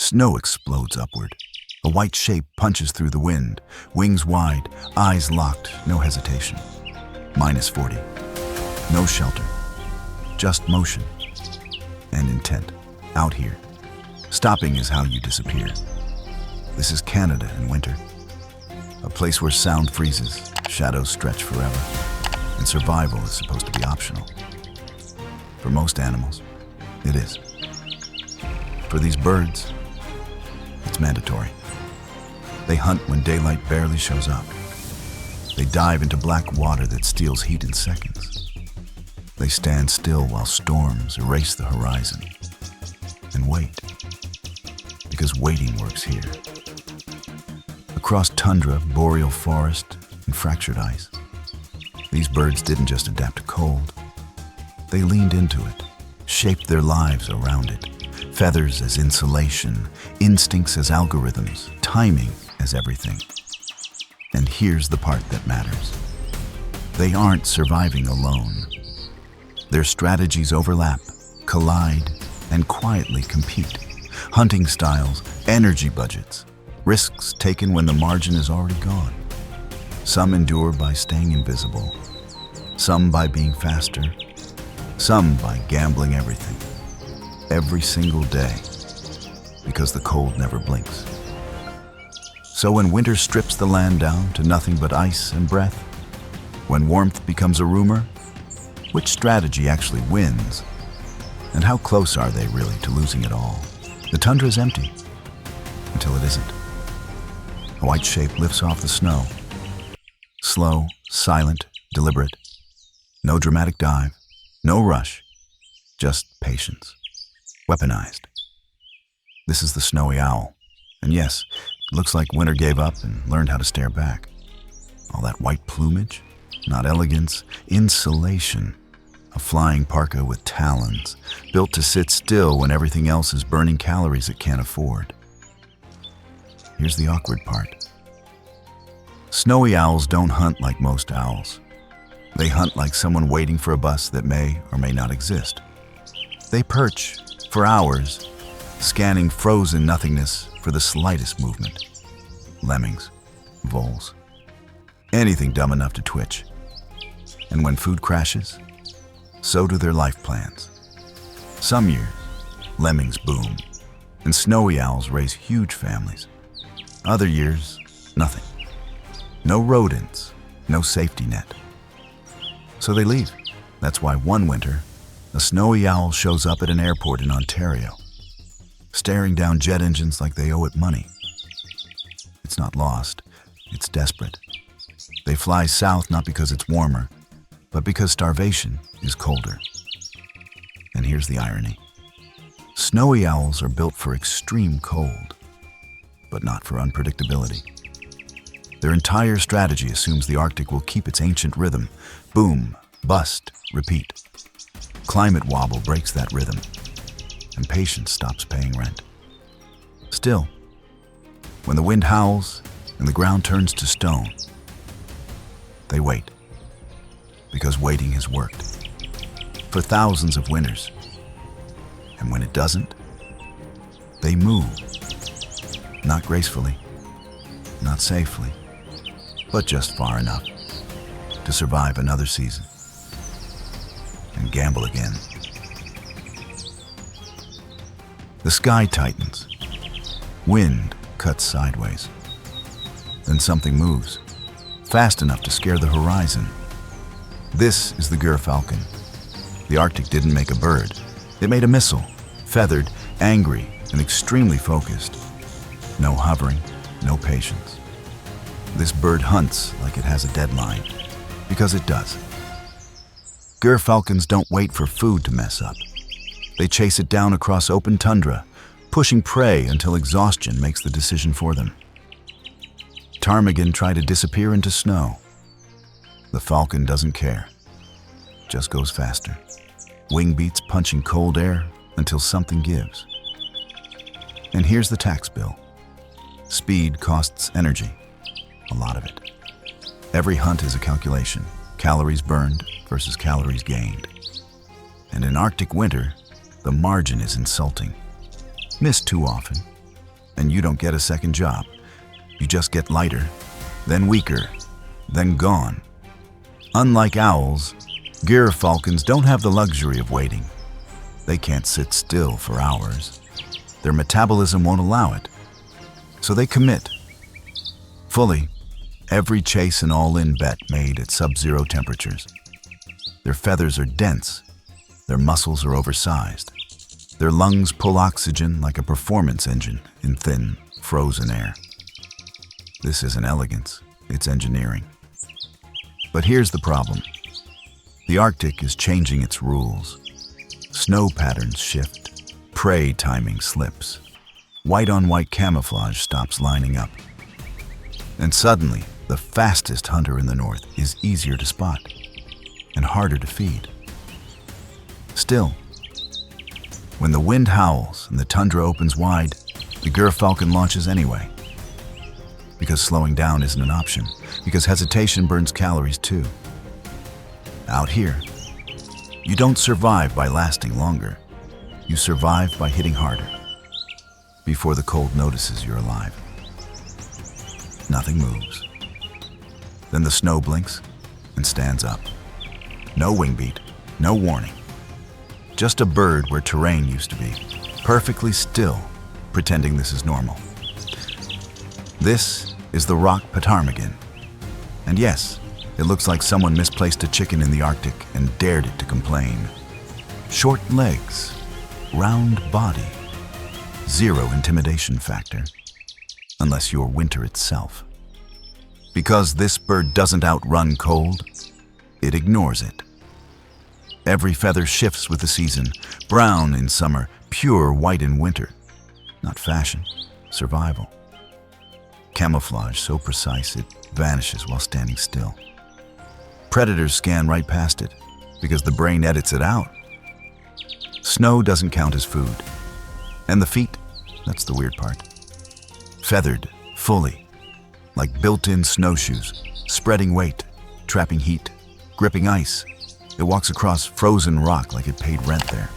Snow explodes upward. A white shape punches through the wind, wings wide, eyes locked, no hesitation. -40. No shelter. Just motion. And intent. Out here. Stopping is how you disappear. This is Canada in winter. A place where sound freezes, shadows stretch forever, and survival is supposed to be optional. For most animals, it is. For these birds, it's mandatory. They hunt when daylight barely shows up. They dive into black water that steals heat in seconds. They stand still while storms erase the horizon. And wait. Because waiting works here. Across tundra, boreal forest, and fractured ice, these birds didn't just adapt to cold. They leaned into it, shaped their lives around it. Feathers as insulation, instincts as algorithms, timing as everything. And here's the part that matters. They aren't surviving alone. Their strategies overlap, collide, and quietly compete. Hunting styles, energy budgets, risks taken when the margin is already gone. Some endure by staying invisible, some by being faster, some by gambling everything. Every single day, because the cold never blinks. So when winter strips the land down to nothing but ice and breath, when warmth becomes a rumor, which strategy actually wins? And how close are they really to losing it all? The tundra is empty, until it isn't. A white shape lifts off the snow. Slow, silent, deliberate. No dramatic dive, no rush, just patience. Weaponized. This is the snowy owl. And yes, it looks like winter gave up and learned how to stare back. All that white plumage, not elegance, insulation. A flying parka with talons, built to sit still when everything else is burning calories it can't afford. Here's the awkward part. Snowy owls don't hunt like most owls. They hunt like someone waiting for a bus that may or may not exist. They perch for hours, scanning frozen nothingness for the slightest movement. Lemmings, voles, anything dumb enough to twitch. And when food crashes, so do their life plans. Some years, lemmings boom, and snowy owls raise huge families. Other years, nothing. No rodents, no safety net. So they leave. That's why one winter, a snowy owl shows up at an airport in Ontario, staring down jet engines like they owe it money. It's not lost, it's desperate. They fly south not because it's warmer, but because starvation is colder. And here's the irony. Snowy owls are built for extreme cold, but not for unpredictability. Their entire strategy assumes the Arctic will keep its ancient rhythm. Boom, bust, repeat. Climate wobble breaks that rhythm, and patience stops paying rent. Still, when the wind howls and the ground turns to stone, they wait, because waiting has worked for thousands of winters. And when it doesn't, they move, not gracefully, not safely, but just far enough to survive another season and gamble again. The sky tightens. Wind cuts sideways. Then something moves, fast enough to scare the horizon. This is the falcon. The Arctic didn't make a bird. It made a missile, feathered, angry, and extremely focused. No hovering, no patience. This bird hunts like it has a deadline, because it does. Falcons don't wait for food to mess up. They chase it down across open tundra, pushing prey until exhaustion makes the decision for them. Ptarmigan try to disappear into snow. The falcon doesn't care, just goes faster. Wingbeats punching cold air until something gives. And here's the tax bill. Speed costs energy, a lot of it. Every hunt is a calculation, calories burned versus calories gained. And in Arctic winter, the margin is insulting. Missed too often, And you don't get a second job. You just get lighter, then weaker, then gone. Unlike owls, falcons don't have the luxury of waiting. They can't sit still for hours. Their metabolism won't allow it. So they commit. Fully, every chase and all-in bet made at sub-zero temperatures. Their feathers are dense. Their muscles are oversized. Their lungs pull oxygen like a performance engine in thin, frozen air. This isn't elegance, it's engineering. But here's the problem. The Arctic is changing its rules. Snow patterns shift. Prey timing slips. White-on-white camouflage stops lining up. And suddenly, the fastest hunter in the north is easier to spot and harder to feed. Still, when the wind howls and the tundra opens wide, the falcon launches anyway. Because slowing down isn't an option, because hesitation burns calories too. Out here, you don't survive by lasting longer. You survive by hitting harder. Before the cold notices you're alive. Nothing moves. Then the snow blinks and stands up. No wingbeat, no warning. Just a bird where terrain used to be, perfectly still, pretending this is normal. This is the rock ptarmigan. And yes, it looks like someone misplaced a chicken in the Arctic and dared it to complain. Short legs, round body, zero intimidation factor, unless you're winter itself. Because this bird doesn't outrun cold, it ignores it. Every feather shifts with the season, brown in summer, pure white in winter. Not fashion, survival. Camouflage so precise it vanishes while standing still. Predators scan right past it because the brain edits it out. Snow doesn't count as food. And the feet, that's the weird part. Feathered, fully, like built-in snowshoes, spreading weight, trapping heat, gripping ice. It walks across frozen rock like it paid rent there.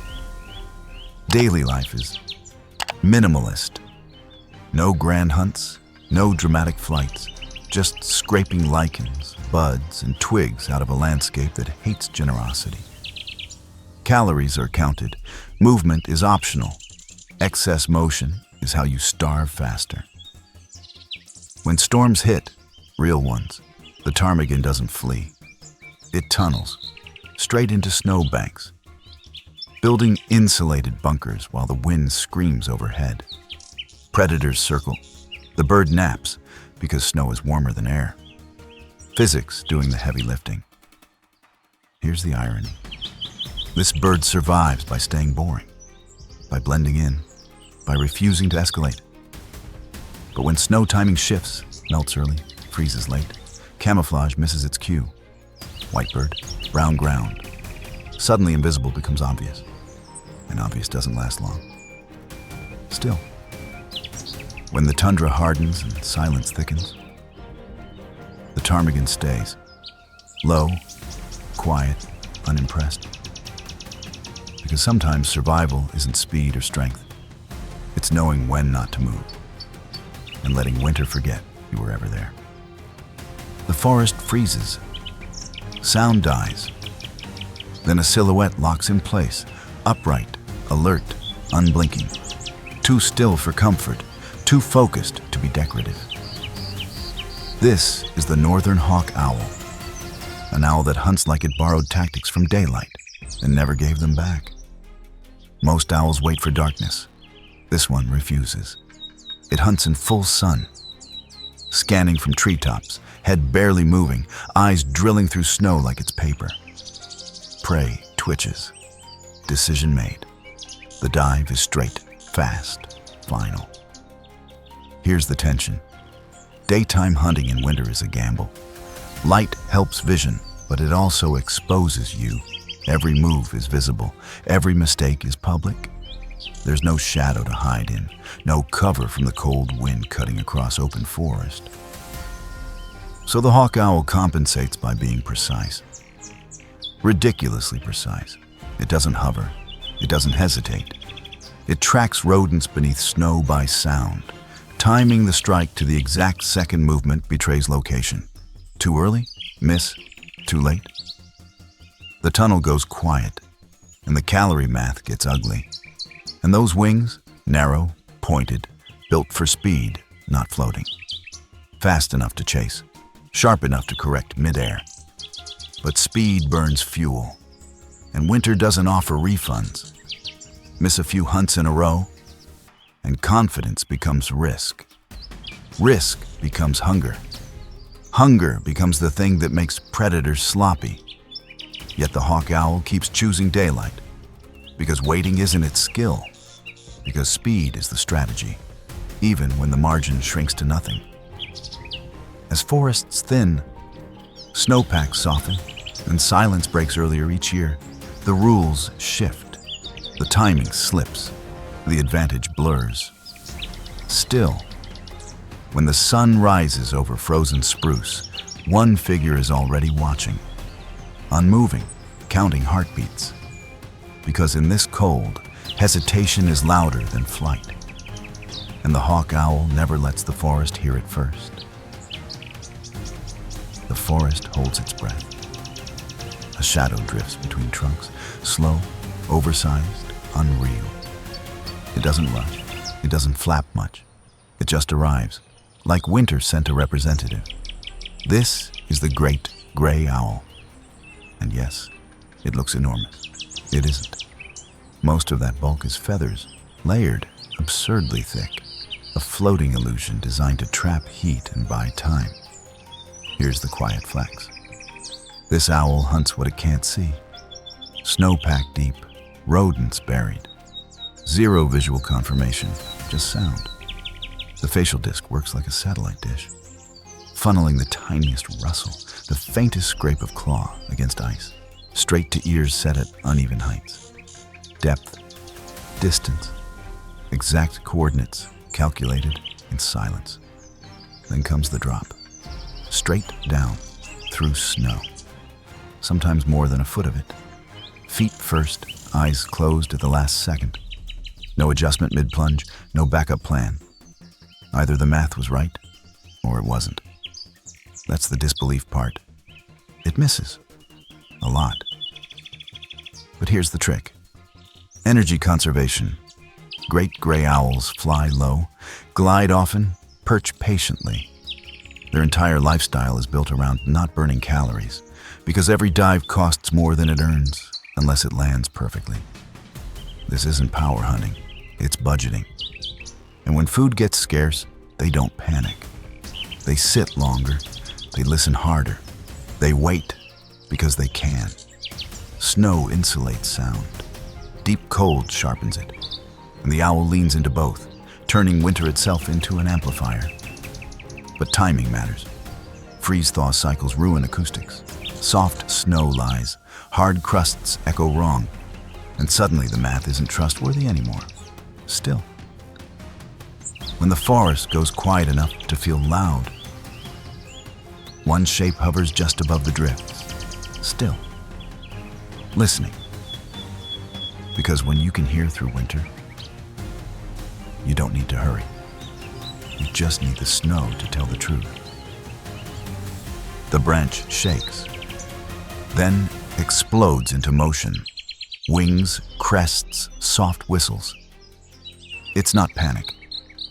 Daily life is minimalist. No grand hunts, no dramatic flights, just scraping lichens, buds, and twigs out of a landscape that hates generosity. Calories are counted. Movement is optional. Excess motion is how you starve faster. When storms hit, real ones, the ptarmigan doesn't flee. It tunnels, straight into snowbanks, building insulated bunkers while the wind screams overhead. Predators circle. The bird naps because snow is warmer than air. Physics doing the heavy lifting. Here's the irony. This bird survives by staying boring, by blending in, by refusing to escalate. But when snow timing shifts, melts early, freezes late, camouflage misses its cue. White bird, brown ground. Suddenly invisible becomes obvious, and obvious doesn't last long. Still, when the tundra hardens and silence thickens, the ptarmigan stays, low, quiet, unimpressed. Because sometimes survival isn't speed or strength. It's knowing when not to move and letting winter forget you were ever there. The forest freezes. Sound dies. Then a silhouette locks in place, upright, alert, unblinking. Too still for comfort, too focused to be decorative. This is the northern hawk owl, an owl that hunts like it borrowed tactics from daylight and never gave them back. Most owls wait for darkness. This one refuses. It hunts in full sun, scanning from treetops, head barely moving, eyes drilling through snow like it's paper. Prey twitches. Decision made. The dive is straight, fast, final. Here's the tension. Daytime hunting in winter is a gamble. Light helps vision, but it also exposes you. Every move is visible. Every mistake is public. There's no shadow to hide in, no cover from the cold wind cutting across open forest. So the hawk owl compensates by being precise. Ridiculously precise. It doesn't hover. It doesn't hesitate. It tracks rodents beneath snow by sound, Timing the strike to the exact second movement betrays location. Too early? Miss? Too late? The tunnel goes quiet, and the calorie math gets ugly. And those wings, narrow, pointed, built for speed, not floating. Fast enough to chase, sharp enough to correct midair. But speed burns fuel, and winter doesn't offer refunds. Miss a few hunts in a row, and confidence becomes risk. Risk becomes hunger. Hunger becomes the thing that makes predators sloppy. Yet the hawk owl keeps choosing daylight, because waiting isn't its skill, because speed is the strategy, even when the margin shrinks to nothing. As forests thin, snowpacks soften, and silence breaks earlier each year, the rules shift, the timing slips, the advantage blurs. Still, when the sun rises over frozen spruce, one figure is already watching, unmoving, counting heartbeats. Because in this cold, hesitation is louder than flight, and the hawk owl never lets the forest hear it first. The forest holds its breath. A shadow drifts between trunks, slow, oversized, unreal. It doesn't rush, it doesn't flap much. It just arrives, like winter sent a representative. This is the great gray owl. And yes, it looks enormous. It isn't. Most of that bulk is feathers, layered, absurdly thick. A floating illusion designed to trap heat and buy time. Here's the quiet flex. This owl hunts what it can't see. Snowpack deep, rodents buried. Zero visual confirmation, just sound. The facial disc works like a satellite dish, funneling the tiniest rustle, the faintest scrape of claw against ice, straight to ears set at uneven heights. Depth, distance, exact coordinates calculated in silence. Then comes the drop, straight down through snow, sometimes more than a foot of it. Feet first, eyes closed at the last second. No adjustment mid-plunge, no backup plan. Either the math was right, or it wasn't. That's the disbelief part. It misses. A lot. But here's the trick. Energy conservation. Great gray owls fly low, glide often, perch patiently. Their entire lifestyle is built around not burning calories, because every dive costs more than it earns, unless it lands perfectly. This isn't power hunting, it's budgeting. And when food gets scarce, they don't panic. They sit longer, they listen harder, they wait because they can. Snow insulates sound. Deep cold sharpens it. And the owl leans into both, turning winter itself into an amplifier. But timing matters. Freeze-thaw cycles ruin acoustics. Soft snow lies, hard crusts echo wrong, and suddenly the math isn't trustworthy anymore. Still, when the forest goes quiet enough to feel loud, one shape hovers just above the drifts, still, listening. Because when you can hear through winter, you don't need to hurry. You just need the snow to tell the truth. The branch shakes, then explodes into motion. Wings, crests, soft whistles. It's not panic.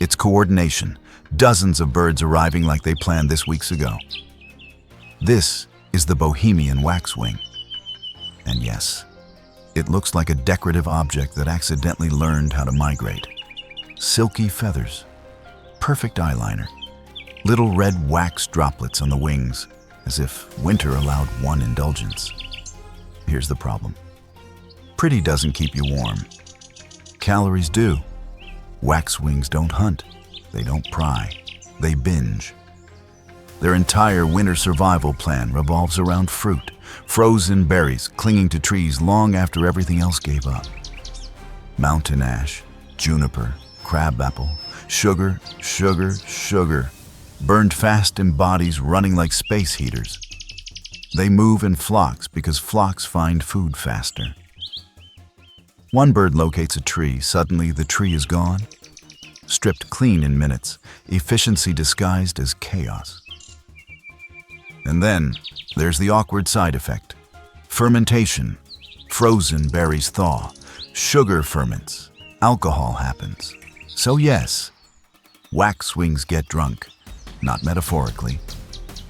It's coordination. Dozens of birds arriving like they planned this weeks ago. This is the bohemian waxwing. And yes, it looks like a decorative object that accidentally learned how to migrate. Silky feathers, perfect eyeliner, little red wax droplets on the wings, as if winter allowed one indulgence. Here's the problem. Pretty doesn't keep you warm. Calories do. Waxwings don't hunt, they don't pry, they binge. Their entire winter survival plan revolves around fruit, frozen berries clinging to trees long after everything else gave up. Mountain ash, juniper, crabapple, sugar, sugar, sugar, burned fast in bodies running like space heaters. They move in flocks because flocks find food faster. One bird locates a tree, suddenly the tree is gone, stripped clean in minutes, efficiency disguised as chaos. And then there's the awkward side effect. Fermentation. Frozen berries thaw. Sugar ferments. Alcohol happens. So yes, waxwings get drunk. Not metaphorically.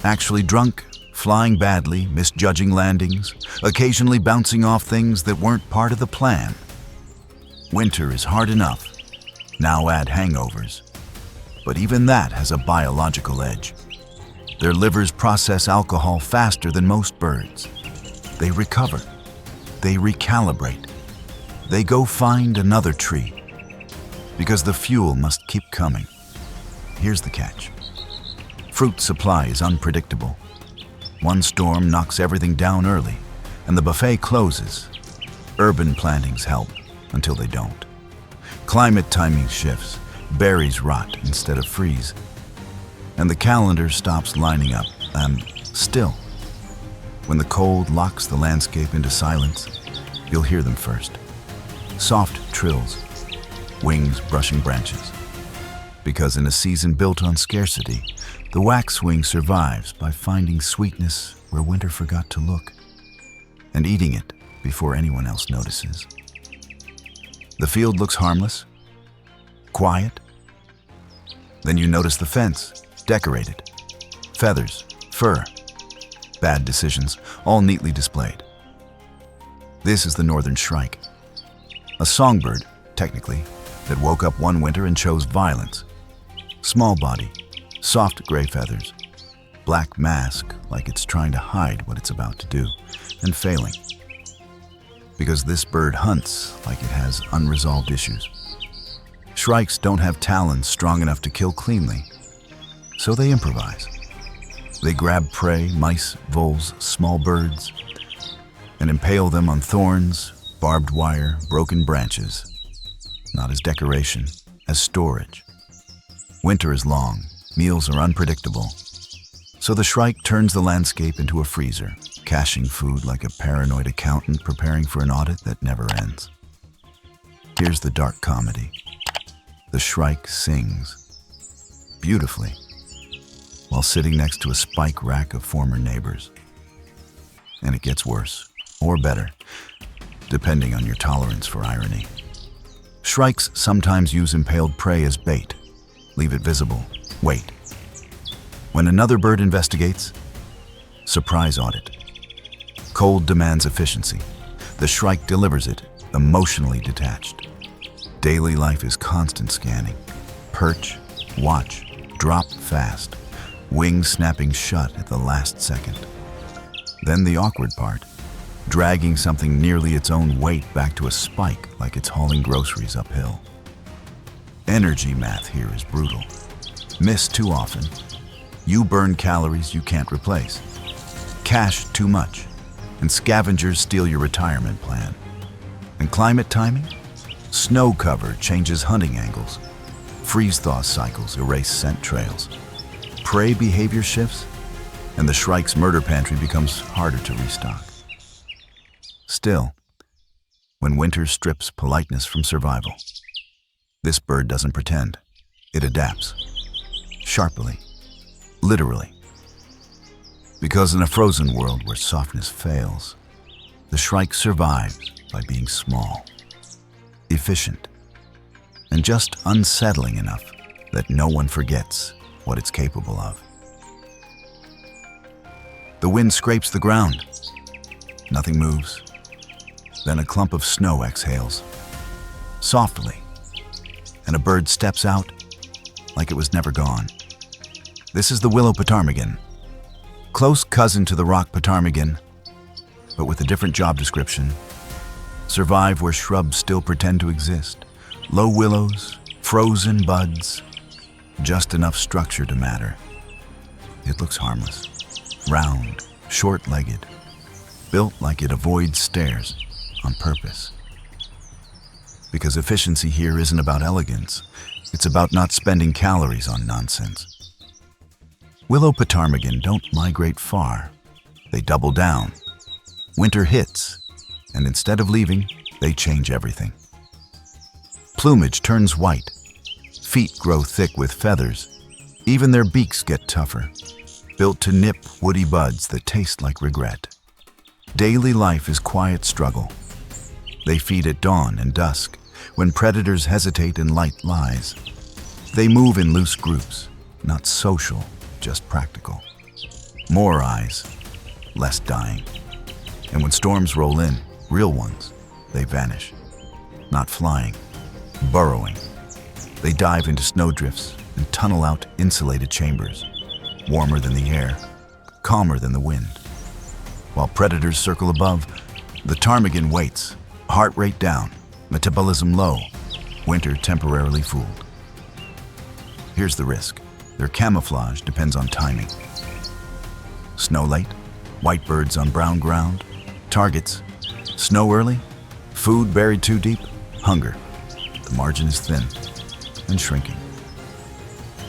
Actually drunk, flying badly, misjudging landings, occasionally bouncing off things that weren't part of the plan. Winter is hard enough. Now add hangovers. But even that has a biological edge. Their livers process alcohol faster than most birds. They recover. They recalibrate. They go find another tree. Because the fuel must keep coming. Here's the catch. Fruit supply is unpredictable. One storm knocks everything down early, and the buffet closes. Urban plantings help until they don't. Climate timing shifts. Berries rot instead of freeze. And the calendar stops lining up. Still. When the cold locks the landscape into silence, you'll hear them first. Soft trills, wings brushing branches. Because in a season built on scarcity, the waxwing survives by finding sweetness where winter forgot to look, and eating it before anyone else notices. The field looks harmless, quiet. Then you notice the fence, decorated. Feathers, fur, bad decisions, all neatly displayed. This is the northern shrike. A songbird, technically, that woke up one winter and chose violence. Small body, soft gray feathers, black mask like it's trying to hide what it's about to do, and failing. Because this bird hunts like it has unresolved issues. Shrikes don't have talons strong enough to kill cleanly, so they improvise. They grab prey, mice, voles, small birds, and impale them on thorns, barbed wire, broken branches, not as decoration, as storage. Winter is long, meals are unpredictable, so the shrike turns the landscape into a freezer, caching food like a paranoid accountant preparing for an audit that never ends. Here's the dark comedy. The shrike sings, beautifully, while sitting next to a spike rack of former neighbors. And it gets worse, or better, depending on your tolerance for irony. Shrikes sometimes use impaled prey as bait. Leave it visible. Wait. When another bird investigates, surprise audit. Cold demands efficiency. The shrike delivers it, emotionally detached. Daily life is constant scanning. Perch, watch, drop fast. Wings snapping shut at the last second. Then the awkward part. Dragging something nearly its own weight back to a spike like it's hauling groceries uphill. Energy math here is brutal. Miss too often. You burn calories you can't replace. Cash too much, and scavengers steal your retirement plan. And climate timing? Snow cover changes hunting angles. Freeze-thaw cycles erase scent trails. Prey behavior shifts, and the shrike's murder pantry becomes harder to restock. Still, when winter strips politeness from survival, this bird doesn't pretend. It adapts. Sharply. Literally. Because in a frozen world where softness fails, the shrike survives by being small, efficient, and just unsettling enough that no one forgets what it's capable of. The wind scrapes the ground. Nothing moves. Then a clump of snow exhales, softly, and a bird steps out like it was never gone. This is the willow ptarmigan, close cousin to the rock ptarmigan, but with a different job description. Survive where shrubs still pretend to exist. Low willows, frozen buds, just enough structure to matter. It looks harmless, round, short-legged, built like it avoids stairs on purpose. Because efficiency here isn't about elegance, it's about not spending calories on nonsense. Willow ptarmigan don't migrate far. They double down. Winter hits, and instead of leaving, they change everything. Plumage turns white. Feet grow thick with feathers. Even their beaks get tougher, built to nip woody buds that taste like regret. Daily life is quiet struggle. They feed at dawn and dusk, when predators hesitate and light lies. They move in loose groups, not social, just practical. More eyes, less dying. And when storms roll in, real ones, they vanish. Not flying, burrowing. They dive into snowdrifts and tunnel out insulated chambers, warmer than the air, calmer than the wind. While predators circle above, the ptarmigan waits, heart rate down, metabolism low, winter temporarily fooled. Here's the risk. Their camouflage depends on timing. Snow late, white birds on brown ground, targets. Snow early, food buried too deep, hunger. The margin is thin and shrinking.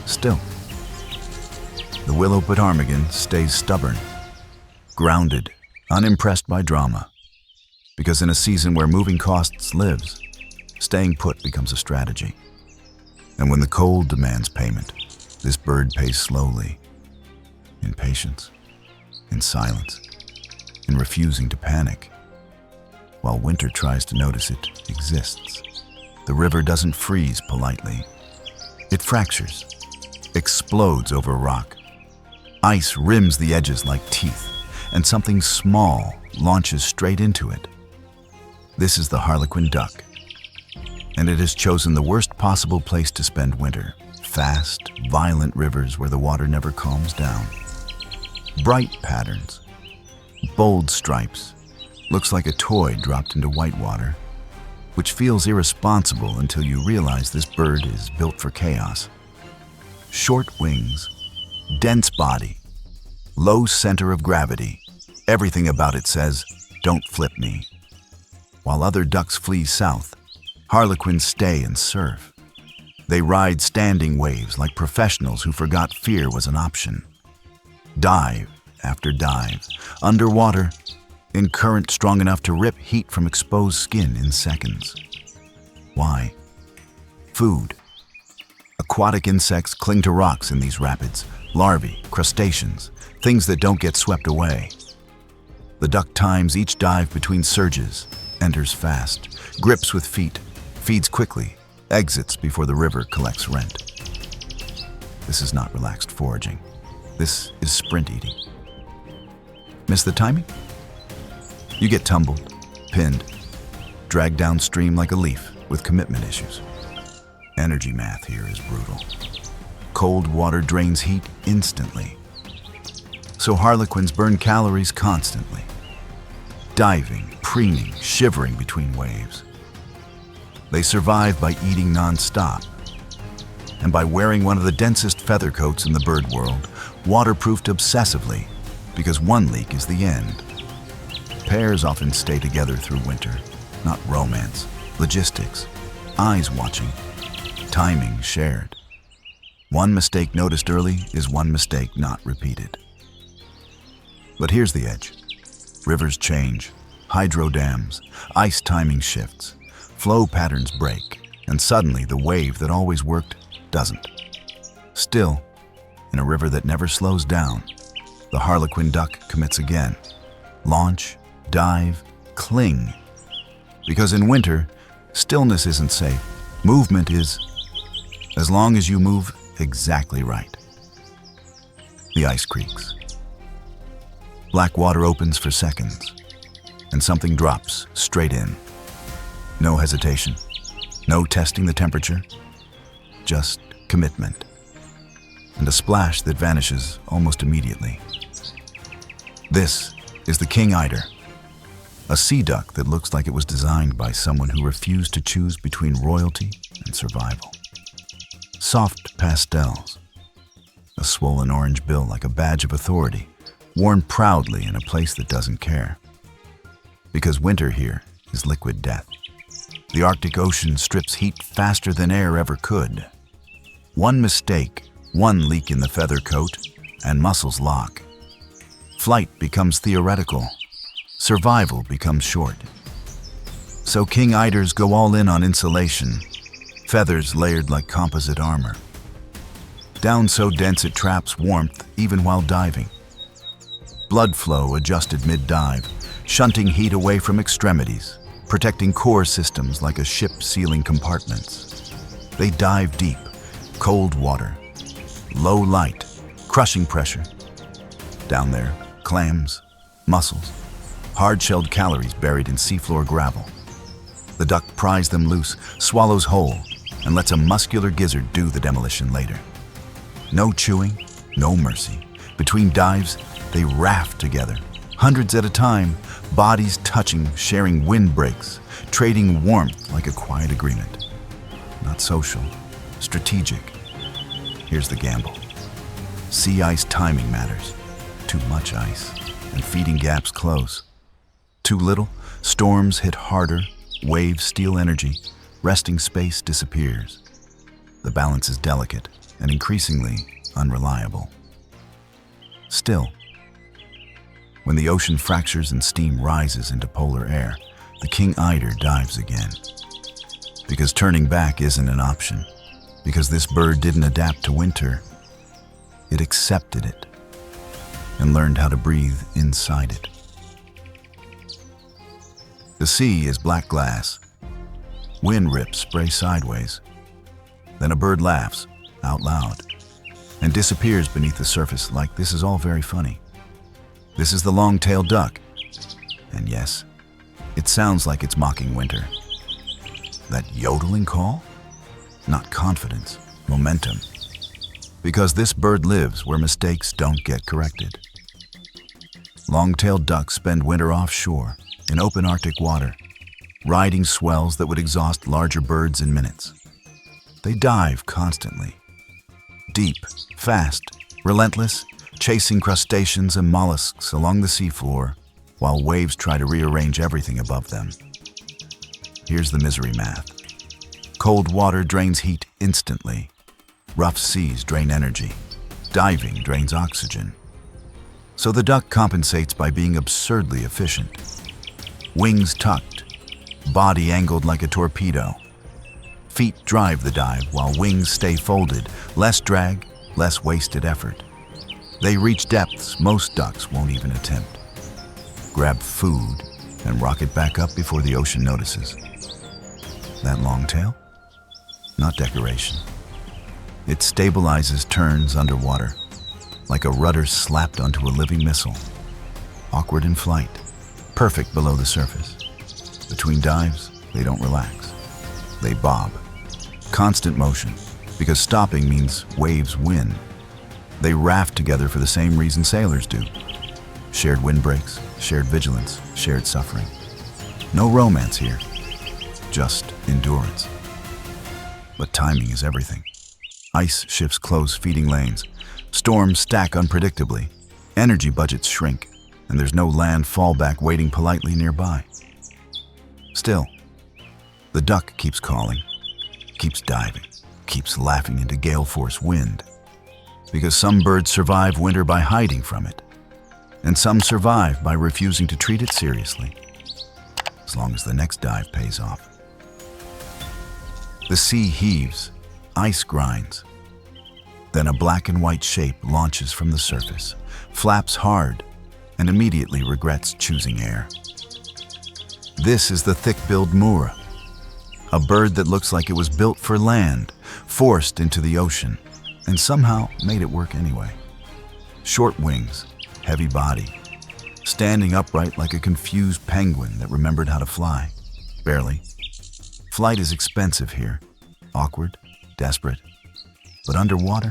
Still, the willow ptarmigan stays stubborn, grounded, unimpressed by drama. Because in a season where moving costs lives, staying put becomes a strategy. And when the cold demands payment, this bird pays slowly, in patience, in silence, in refusing to panic. While winter tries to notice it exists, the river doesn't freeze politely. It fractures, explodes over rock. Ice rims the edges like teeth, and something small launches straight into it. This is the harlequin duck, and it has chosen the worst possible place to spend winter. Fast, violent rivers where the water never calms down. Bright patterns, bold stripes, looks like a toy dropped into whitewater, which feels irresponsible until you realize this bird is built for chaos. Short wings, dense body, low center of gravity. Everything about it says, "Don't flip me." While other ducks flee south, harlequins stay and surf. They ride standing waves like professionals who forgot fear was an option. Dive after dive, underwater, in current strong enough to rip heat from exposed skin in seconds. Why? Food. Aquatic insects cling to rocks in these rapids, larvae, crustaceans, things that don't get swept away. The duck times each dive between surges, enters fast, grips with feet, feeds quickly, exits before the river collects rent. This is not relaxed foraging. This is sprint eating. Miss the timing? You get tumbled, pinned, dragged downstream like a leaf with commitment issues. Energy math here is brutal. Cold water drains heat instantly. So harlequins burn calories constantly, diving, preening, shivering between waves. They survive by eating non-stop and by wearing one of the densest feather coats in the bird world, waterproofed obsessively, because one leak is the end. Pairs often stay together through winter, not romance, logistics, eyes watching, timing shared. One mistake noticed early is one mistake not repeated. But here's the edge. Rivers change, hydro dams, ice timing shifts, flow patterns break, and suddenly the wave that always worked doesn't. Still, in a river that never slows down, the harlequin duck commits again. Launch, dive, cling. Because in winter, stillness isn't safe. Movement is, as long as you move exactly right. The ice creaks. Black water opens for seconds, and something drops straight in. No hesitation, no testing the temperature, just commitment, and a splash that vanishes almost immediately. This is the king eider, a sea duck that looks like it was designed by someone who refused to choose between royalty and survival. Soft pastels, a swollen orange bill like a badge of authority, worn proudly in a place that doesn't care. Because winter here is liquid death. The Arctic Ocean strips heat faster than air ever could. One mistake, one leak in the feather coat, and muscles lock. Flight becomes theoretical. Survival becomes short. So king eiders go all in on insulation. feathers layered like composite armor. Down so dense it traps warmth even while diving. Blood flow adjusted mid-dive, shunting heat away from extremities, protecting core systems like a ship sealing compartments. They dive deep, cold water, low light, crushing pressure. Down there, clams, mussels, hard-shelled calories buried in seafloor gravel. The duck pries them loose, swallows whole, and lets a muscular gizzard do the demolition later. No chewing, no mercy. Between dives, they raft together, hundreds at a time, bodies touching, sharing windbreaks, trading warmth like a quiet agreement. Not social, strategic. Here's the gamble. Sea ice timing matters. Too much ice, and feeding gaps close. Too little, storms hit harder, waves steal energy, resting space disappears. The balance is delicate and increasingly unreliable. Still, when the ocean fractures and steam rises into polar air, the king eider dives again. Because turning back isn't an option. Because this bird didn't adapt to winter, it accepted it and learned how to breathe inside it. The sea is black glass. Wind rips spray sideways. Then a bird laughs out loud and disappears beneath the surface like this is all very funny. This is the long-tailed duck. And yes, it sounds like it's mocking winter. That yodeling call? Not confidence, momentum. Because this bird lives where mistakes don't get corrected. Long-tailed ducks spend winter offshore, in open Arctic water, riding swells that would exhaust larger birds in minutes. They dive constantly. Deep, fast, relentless, chasing crustaceans and mollusks along the seafloor, while waves try to rearrange everything above them. Here's the misery math. Cold water drains heat instantly. Rough seas drain energy. Diving drains oxygen. So the duck compensates by being absurdly efficient. Wings tucked, body angled like a torpedo. Feet drive the dive while wings stay folded, less drag, less wasted effort. They reach depths most ducks won't even attempt. Grab food and rocket back up before the ocean notices. That long tail? Not decoration. It stabilizes turns underwater, like a rudder slapped onto a living missile. Awkward in flight, perfect below the surface. Between dives, they don't relax. They bob. Constant motion, because stopping means waves win. They raft together for the same reason sailors do. Shared windbreaks, shared vigilance, shared suffering. No romance here, just endurance. But timing is everything. Ice shifts close feeding lanes. Storms stack unpredictably. Energy budgets shrink, and there's no land fallback waiting politely nearby. Still, the duck keeps calling, keeps diving, keeps laughing into gale force wind. Because some birds survive winter by hiding from it, and some survive by refusing to treat it seriously, as long as the next dive pays off. The sea heaves, ice grinds. Then a black and white shape launches from the surface, flaps hard, and immediately regrets choosing air. This is the thick-billed murre, a bird that looks like it was built for land, forced into the ocean, and somehow made it work anyway. Short wings, heavy body, standing upright like a confused penguin that remembered how to fly. Barely. Flight is expensive here, awkward, desperate. But underwater,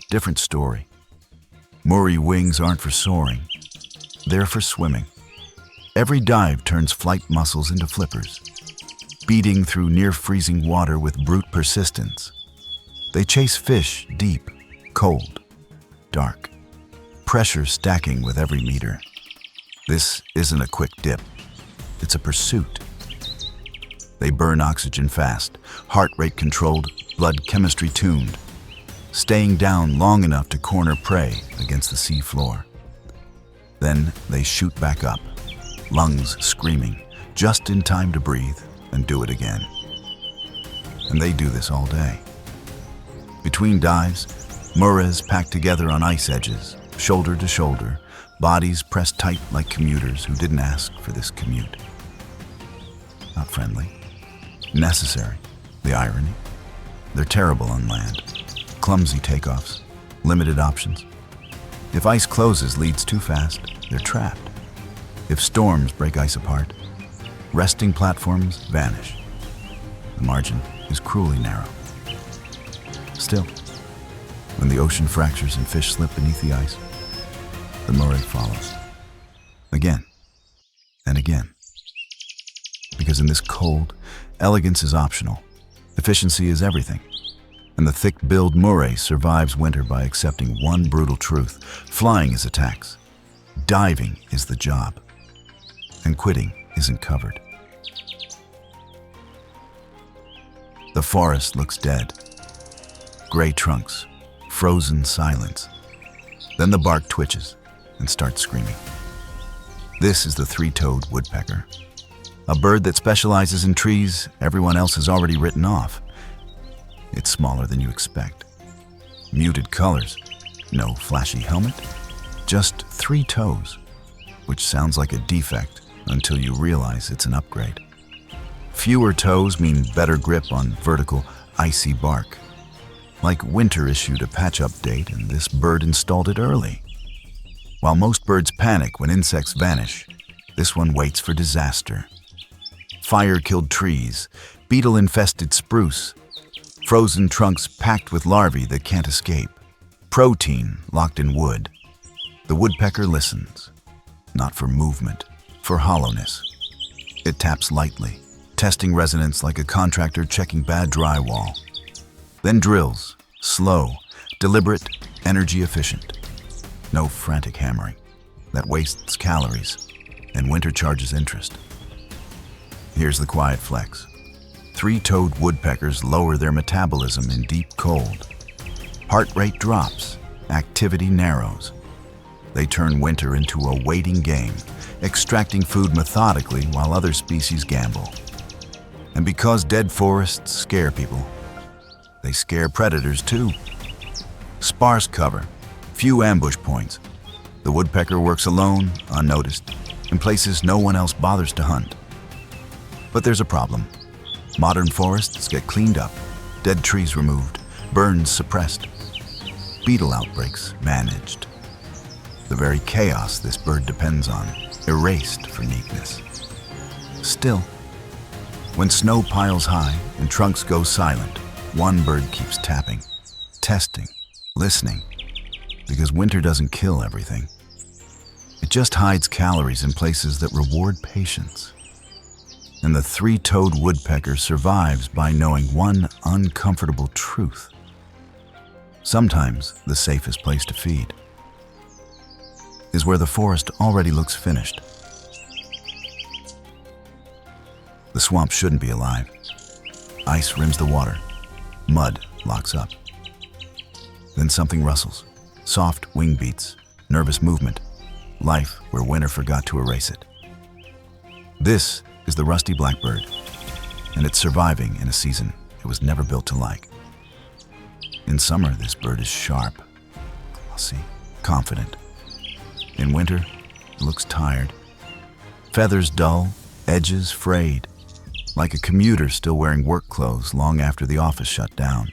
different story. Murre wings aren't for soaring. They're for swimming. Every dive turns flight muscles into flippers, beating through near-freezing water with brute persistence. They chase fish deep, cold, dark, pressure stacking with every meter. This isn't a quick dip. It's a pursuit. They burn oxygen fast, heart rate controlled, blood chemistry tuned, staying down long enough to corner prey against the sea floor. Then they shoot back up, lungs screaming, just in time to breathe and do it again. and they do this all day. Between dives, murres pack together on ice edges, shoulder to shoulder, bodies pressed tight like commuters who didn't ask for this commute. Not friendly. Necessary. The irony. They're terrible on land. Clumsy takeoffs. Limited options. If ice closes leads too fast, they're trapped. If storms break ice apart, resting platforms vanish. The margin is cruelly narrow. Still, when the ocean fractures and fish slip beneath the ice, the murre follows. Again and again. Because in this cold, elegance is optional. Efficiency is everything. And the thick-billed murre survives winter by accepting one brutal truth. Flying is a tax. Diving is the job. And quitting isn't covered. The forest looks dead. Gray trunks, frozen silence. Then the bark twitches and starts screaming. This is the three-toed woodpecker, a bird that specializes in trees everyone else has already written off. It's smaller than you expect. Muted colors, no flashy helmet, just 3 toes, which sounds like a defect until you realize it's an upgrade. Fewer toes mean better grip on vertical, icy bark. Like winter issued a patch update and this bird installed it early. While most birds panic when insects vanish, this one waits for disaster. Fire-killed trees, beetle-infested spruce, frozen trunks packed with larvae that can't escape, protein locked in wood. The woodpecker listens, not for movement, for hollowness. It taps lightly, testing resonance like a contractor checking bad drywall. Then drills, slow, deliberate, energy efficient. No frantic hammering. That wastes calories, and winter charges interest. Here's the quiet flex. 3-toed woodpeckers lower their metabolism in deep cold. Heart rate drops, activity narrows. They turn winter into a waiting game, extracting food methodically while other species gamble. And because dead forests scare people, they scare predators too. Sparse cover, few ambush points. The woodpecker works alone, unnoticed, in places no one else bothers to hunt. But there's a problem. Modern forests get cleaned up, dead trees removed, burns suppressed, beetle outbreaks managed. The very chaos this bird depends on, erased for neatness. Still, when snow piles high and trunks go silent, one bird keeps tapping, testing, listening, because winter doesn't kill everything. It just hides calories in places that reward patience. And the 3-toed woodpecker survives by knowing one uncomfortable truth. Sometimes the safest place to feed is where the forest already looks finished. The swamp shouldn't be alive. Ice rims the water. Mud locks up. Then something rustles. Soft wing beats, nervous movement. Life where winter forgot to erase it. This is the rusty blackbird, and it's surviving in a season it was never built to like. In summer, this bird is sharp, glossy, confident. In winter, it looks tired. Feathers dull, edges frayed, like a commuter still wearing work clothes long after the office shut down.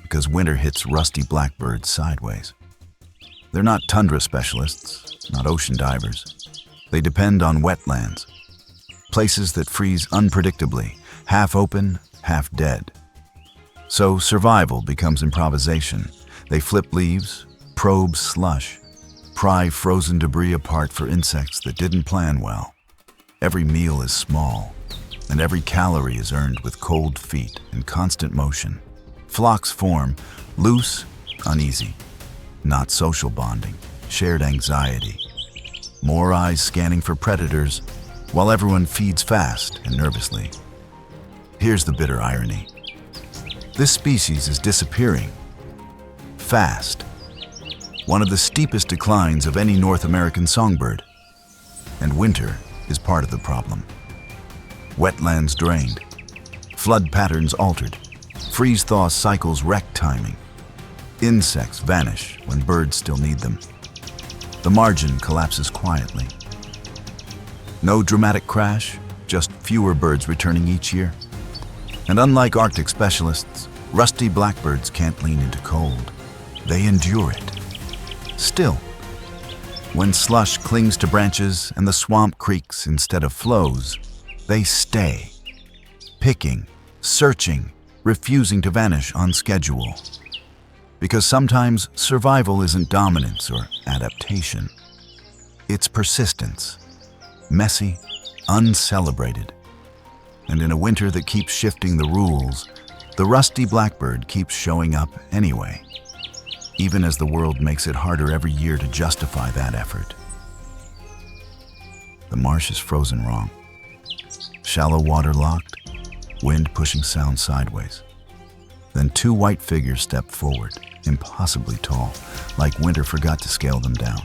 Because winter hits rusty blackbirds sideways. They're not tundra specialists, not ocean divers. They depend on wetlands, places that freeze unpredictably, half open, half dead. So survival becomes improvisation. They flip leaves, probe slush, pry frozen debris apart for insects that didn't plan well. Every meal is small, and every calorie is earned with cold feet and constant motion. Flocks form, loose, uneasy, not social bonding, shared anxiety. More eyes scanning for predators, while everyone feeds fast and nervously. Here's the bitter irony. This species is disappearing. Fast. One of the steepest declines of any North American songbird. And winter is part of the problem. Wetlands drained. Flood patterns altered. Freeze-thaw cycles wreck timing. Insects vanish when birds still need them. The margin collapses quietly. No dramatic crash, just fewer birds returning each year. And unlike Arctic specialists, rusty blackbirds can't lean into cold. They endure it. Still, when slush clings to branches and the swamp creaks instead of flows, they stay, picking, searching, refusing to vanish on schedule. Because sometimes survival isn't dominance or adaptation. It's persistence, messy, uncelebrated. And in a winter that keeps shifting the rules, the rusty blackbird keeps showing up anyway, even as the world makes it harder every year to justify that effort. The marsh is frozen wrong. Shallow water locked, wind pushing sound sideways. Then two white figures step forward, impossibly tall, like winter forgot to scale them down.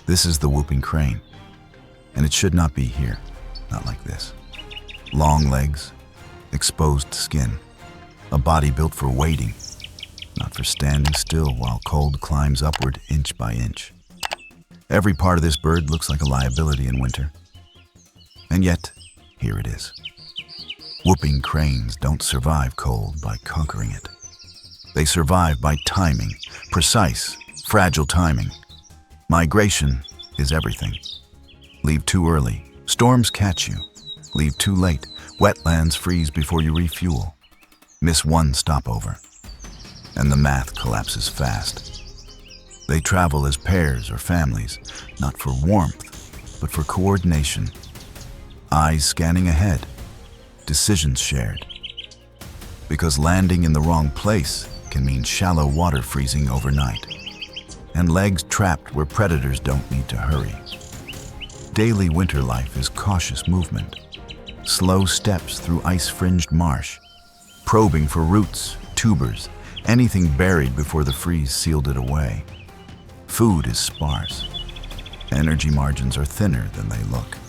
This is the whooping crane, and it should not be here, not like this. Long legs, exposed skin, a body built for wading, not for standing still while cold climbs upward inch by inch. Every part of this bird looks like a liability in winter. And yet, here it is. Whooping cranes don't survive cold by conquering it. They survive by timing, precise, fragile timing. Migration is everything. Leave too early, storms catch you. Leave too late, wetlands freeze before you refuel. Miss one stopover, and the math collapses fast. They travel as pairs or families, not for warmth, but for coordination. Eyes scanning ahead, decisions shared. Because landing in the wrong place can mean shallow water freezing overnight, and legs trapped where predators don't need to hurry. Daily winter life is cautious movement, slow steps through ice-fringed marsh, probing for roots, tubers, anything buried before the freeze sealed it away. Food is sparse. Energy margins are thinner than they look.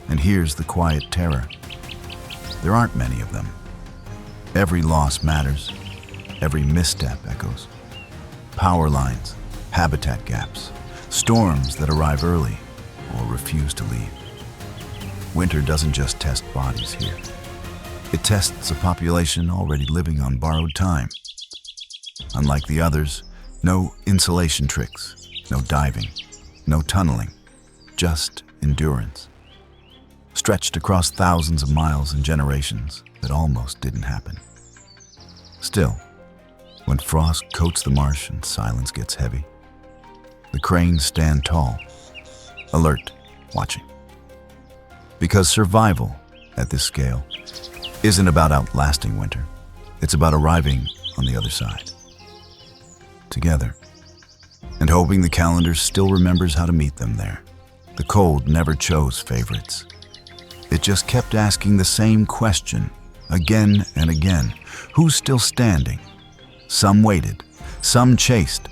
And here's the quiet terror. There aren't many of them. Every loss matters. Every misstep echoes. Power lines, habitat gaps, storms that arrive early or refuse to leave. Winter doesn't just test bodies here. It tests a population already living on borrowed time. Unlike the others, no insulation tricks, no diving, no tunneling, just endurance. Stretched across thousands of miles and generations that almost didn't happen. Still, when frost coats the marsh and silence gets heavy, the cranes stand tall, alert, watching. Because survival, at this scale, isn't about outlasting winter. It's about arriving on the other side. Together. And hoping the calendar still remembers how to meet them there. The cold never chose favorites. It just kept asking the same question, again and again. Who's still standing? Some waited, some chased,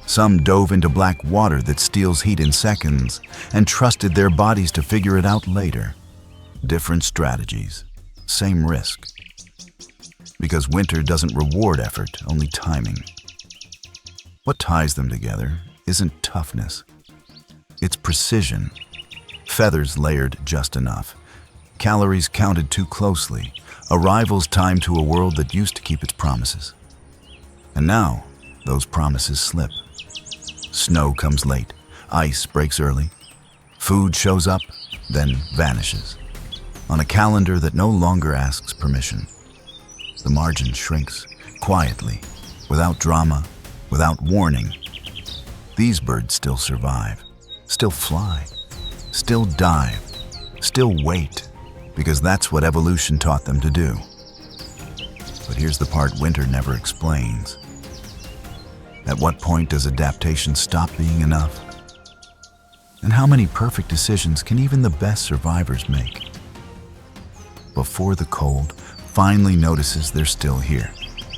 some dove into black water that steals heat in seconds and trusted their bodies to figure it out later. Different strategies, same risk. Because winter doesn't reward effort, only timing. What ties them together isn't toughness. It's precision. Feathers layered just enough. Calories counted too closely. Arrivals timed to a world that used to keep its promises. And now, those promises slip. Snow comes late. Ice breaks early. Food shows up, then vanishes. On a calendar that no longer asks permission. The margin shrinks, quietly, without drama, without warning. These birds still survive, still fly, still dive, still wait, because that's what evolution taught them to do. But here's the part winter never explains. At what point does adaptation stop being enough? And how many perfect decisions can even the best survivors make? Before the cold finally notices they're still here.